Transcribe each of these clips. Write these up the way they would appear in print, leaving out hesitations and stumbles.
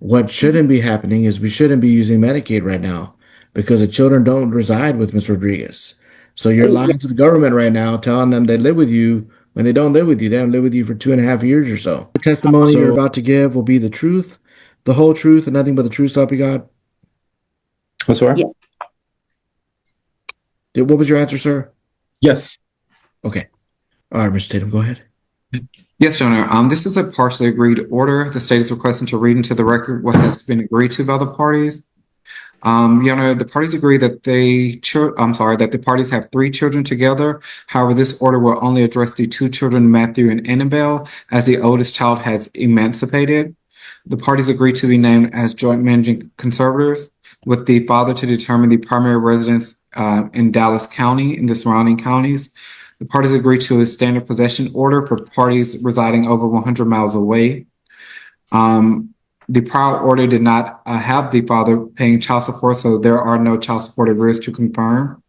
What shouldn't be happening is we shouldn't be using Medicaid right now because the children don't reside with Ms. Rodriguez. So you're Yeah. lying to the government right now, telling them they live with you when they don't live with you. They haven't lived with you for 2.5 years or so. The testimony you're about to give will be the truth, the whole truth, and nothing but the truth, so help you God. I'm sorry? Yeah. What was your answer, sir? Yes. Okay. All right, Mr. Tatum, go ahead. Yes, Your Honor. This is a partially agreed order. The state is requesting to read into the record what has been agreed to by the parties. Your Honor, the parties agree that that the parties have 3 children together. However, this order will only address the 2 children, Matthew and Annabelle, as the oldest child has emancipated. The parties agree to be named as joint managing conservators, with the father to determine the primary residence in Dallas County and the surrounding counties. The parties agree to a standard possession order for parties residing over 100 miles away. The prior order did not have the father paying child support, so there are no child support arrears to confirm.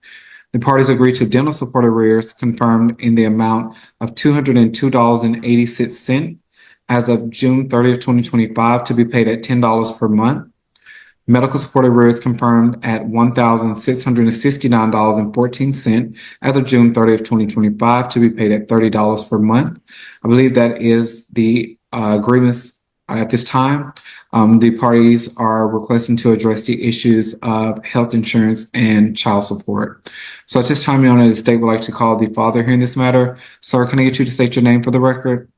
The parties agreed to dental support arrears confirmed in the amount of $202.86 as of June 30th, 2025, to be paid at $10 per month. Medical support arrears confirmed at $1,669.14 as of June 30th, 2025, to be paid at $30 per month. I believe that is the agreements at this time. The parties are requesting to address the issues of health insurance and child support. So at this time, Your Honor, the state would like to call the father here in this matter. Sir, can I get you to state your name for the record?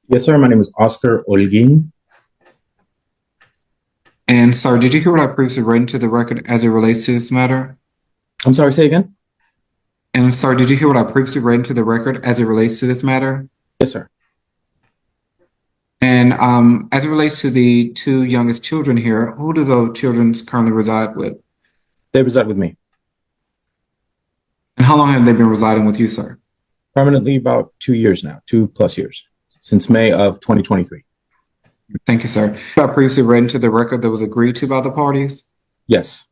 Yes, sir. My name is Oscar Olguin. And sir, did you hear what I previously read into the record as it relates to this matter? I'm sorry, say again? And sir, did you hear what I previously read into the record as it relates to this matter? Yes, sir. And as it relates to the 2 youngest children here, who do those children currently reside with? They reside with me. And how long have they been residing with you, sir? Permanently about 2 years now, 2+ years, since May of 2023. Thank you, sir. I previously read into the record that was agreed to by the parties. Yes.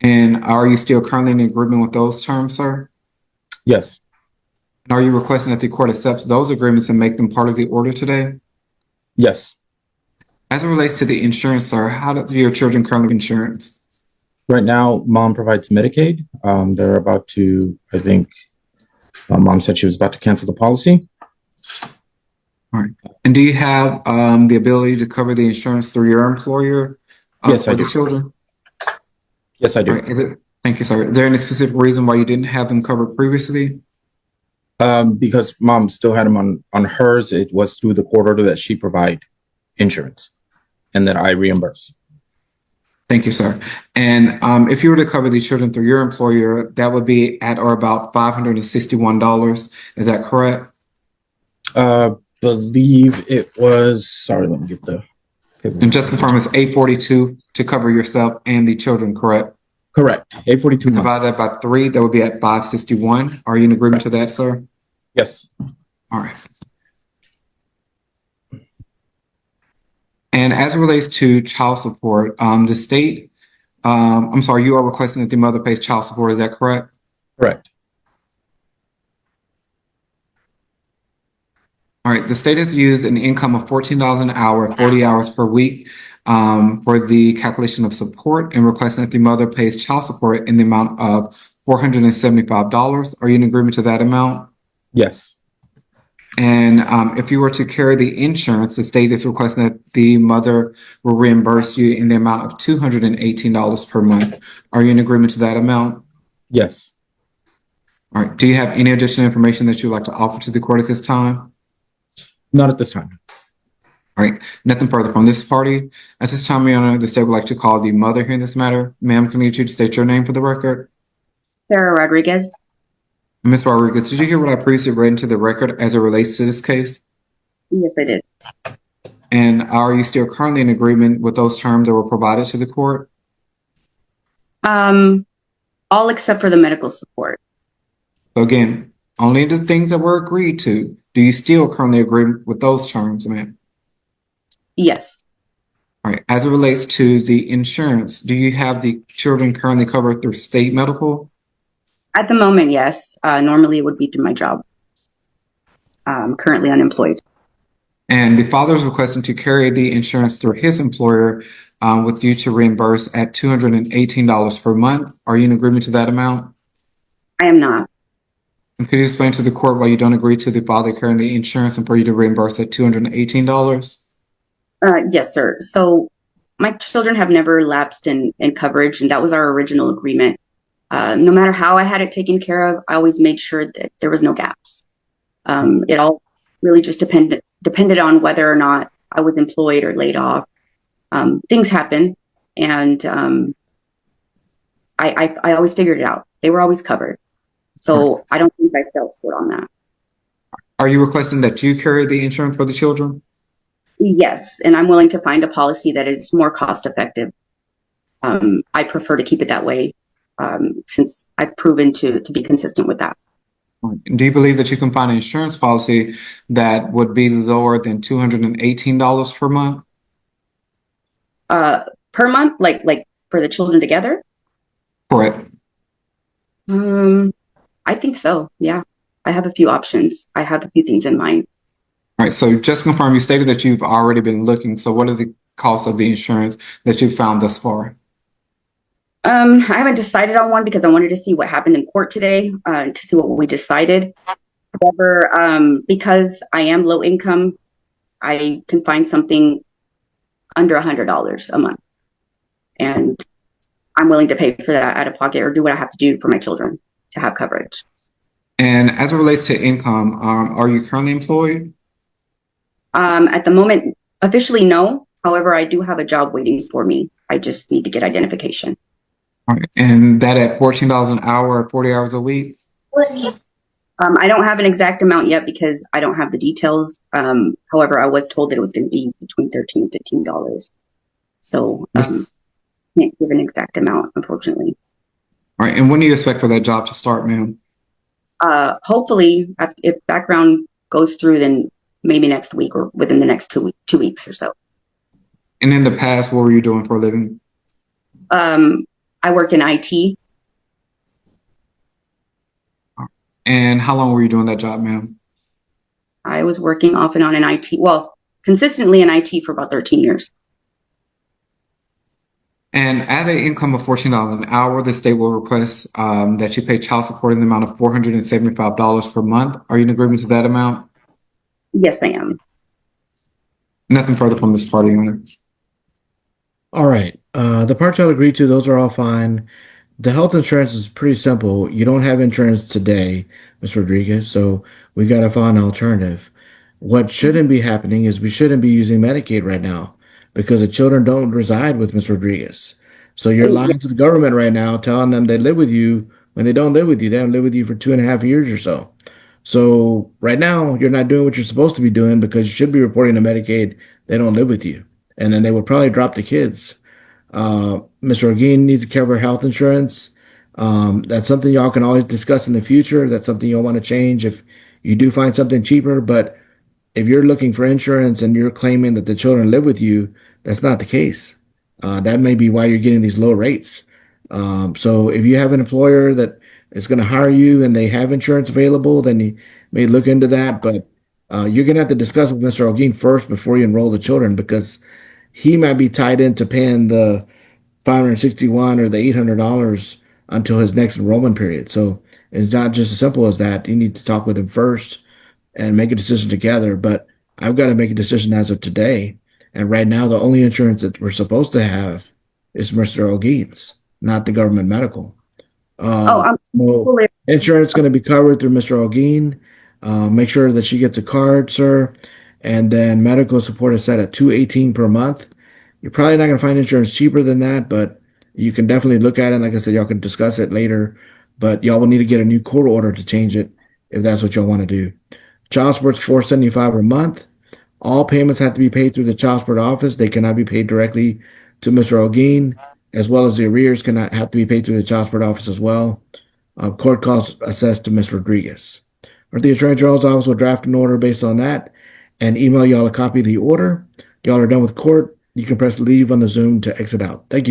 And are you still currently in agreement with those terms, sir? Yes. And are you requesting that the court accepts those agreements and make them part of the order today? Yes. As it relates to the insurance, sir, how do your children currently have insurance? Right now, mom provides Medicaid. They're about to, I think, mom said she was about to cancel the policy. All right. And do you have the ability to cover the insurance through your employer Yes, for I the do. children? Yes, I do. All right. Thank you, sir. Is there any specific reason why you didn't have them covered previously? Because mom still had them on hers. It was through the court order that she provide insurance and that I reimburse. Thank you, sir. And if you were to cover the children through your employer, that would be at or about $561. Is that correct? Believe it was, sorry, let me get the paperwork. And just confirm it's $842 to cover yourself and the children, correct? Correct. 842 months. Divide that by 3, that would be at $561. Are you in agreement to that, sir? Yes. All right. And as it relates to child support, the state, I'm sorry, you are requesting that the mother pays child support, is that correct? Correct. All right, the state has used an income of $14 an hour, 40 hours per week for the calculation of support, and requesting that the mother pays child support in the amount of $475. Are you in agreement to that amount? Yes. And if you were to carry the insurance, the state is requesting that the mother will reimburse you in the amount of $218 per month. Are you in agreement to that amount? Yes. All right. Do you have any additional information that you would like to offer to the court at this time? Not at this time. All right. Nothing further from this party. At this time, Your Honor, the state would like to call the mother here in this matter. Ma'am, can I get you to state your name for the record? Sarah Rodriguez. Ms. Rodriguez, did you hear what I previously read into the record as it relates to this case? Yes, I did. And are you still currently in agreement with those terms that were provided to the court? All except for the medical support. So again, only the things that were agreed to. Do you still currently agree with those terms, ma'am? Yes. All right. As it relates to the insurance, do you have the children currently covered through state medical? At the moment, yes. Normally it would be through my job. Currently unemployed. And the father is requesting to carry the insurance through his employer with you to reimburse at $218 per month. Are you in agreement to that amount? I am not. And could you explain to the court why you don't agree to the father carrying the insurance and for you to reimburse at $218? Yes, sir. So my children have never lapsed in coverage, and that was our original agreement. No matter how I had it taken care of, I always made sure that there was no gaps. It all really just depended on whether or not I was employed or laid off. Things happen, and I always figured it out. They were always covered. So I don't think I fell short on that. Are you requesting that you carry the insurance for the children? Yes, and I'm willing to find a policy that is more cost effective. I prefer to keep it that way since I've proven to be consistent with that. Do you believe that you can find an insurance policy that would be lower than $218 per month? Per month, like for the children together? Correct. I think so. Yeah, I have a few options. I have a few things in mind. All right. So just to confirm, you stated that you've already been looking. So what are the costs of the insurance that you've found thus far? I haven't decided on one because I wanted to see what happened in court today to see what we decided. However, because I am low income, I can find something under $100 a month. And I'm willing to pay for that out of pocket or do what I have to do for my children to have coverage. And as it relates to income, are you currently employed? At the moment, officially, no. However, I do have a job waiting for me. I just need to get identification. All right. And that at $14 an hour, 40 hours a week? I don't have an exact amount yet because I don't have the details. However, I was told that it was going to be between $13 and $15. So can't give an exact amount, unfortunately. All right. And when do you expect for that job to start, ma'am? Hopefully, if background goes through, then maybe next week or within the next 2 weeks or so. And in the past, what were you doing for a living? I work in IT. And how long were you doing that job, ma'am? I was working off and on in IT, well, consistently in IT for about 13 years. And at an income of $14 an hour, the state will request that you pay child support in the amount of $475 per month. Are you in agreement to that amount? Yes, I am. Nothing further from this party, Your Honor. All right. The parts y'all agreed to, those are all fine. The health insurance is pretty simple. You don't have insurance today, Ms. Rodriguez, so we got to find an alternative. What shouldn't be happening is we shouldn't be using Medicaid right now because the children don't reside with Ms. Rodriguez. So you're lying to the government right now, telling them they live with you when they don't live with you. They haven't lived with you for 2.5 years or so. So right now, you're not doing what you're supposed to be doing because you should be reporting to Medicaid they don't live with you. And then they would probably drop the kids. Mr. O'Gean needs to cover health insurance. That's something y'all can always discuss in the future. That's something you'll want to change if you do find something cheaper. But if you're looking for insurance and you're claiming that the children live with you, that's not the case. That may be why you're getting these low rates. So if you have an employer that is going to hire you and they have insurance available, then you may look into that. But you're going to have to discuss with Mr. O'Gean first before you enroll the children because he might be tied into paying the $561 or the $800 until his next enrollment period. So it's not just as simple as that. You need to talk with him first and make a decision together. But I've got to make a decision as of today. And right now, the only insurance that we're supposed to have is Mr. O'Gean's, not the government medical. Insurance is going to be covered through Mr. O'Gean. Make sure that she gets a card, sir. And then medical support is set at $218 per month. You're probably not going to find insurance cheaper than that, but you can definitely look at it. Like I said, y'all can discuss it later, but y'all will need to get a new court order to change it if that's what y'all want to do. Child support's $475 a month. All payments have to be paid through the child support office. They cannot be paid directly to Mr. O'Gean, as well as the arrears cannot have to be paid through the child support office as well. Court costs assessed to Ms. Rodriguez. Or the Attorney General's office will draft an order based on that and email y'all a copy of the order. Y'all are done with court. You can press leave on the Zoom to exit out. Thank you.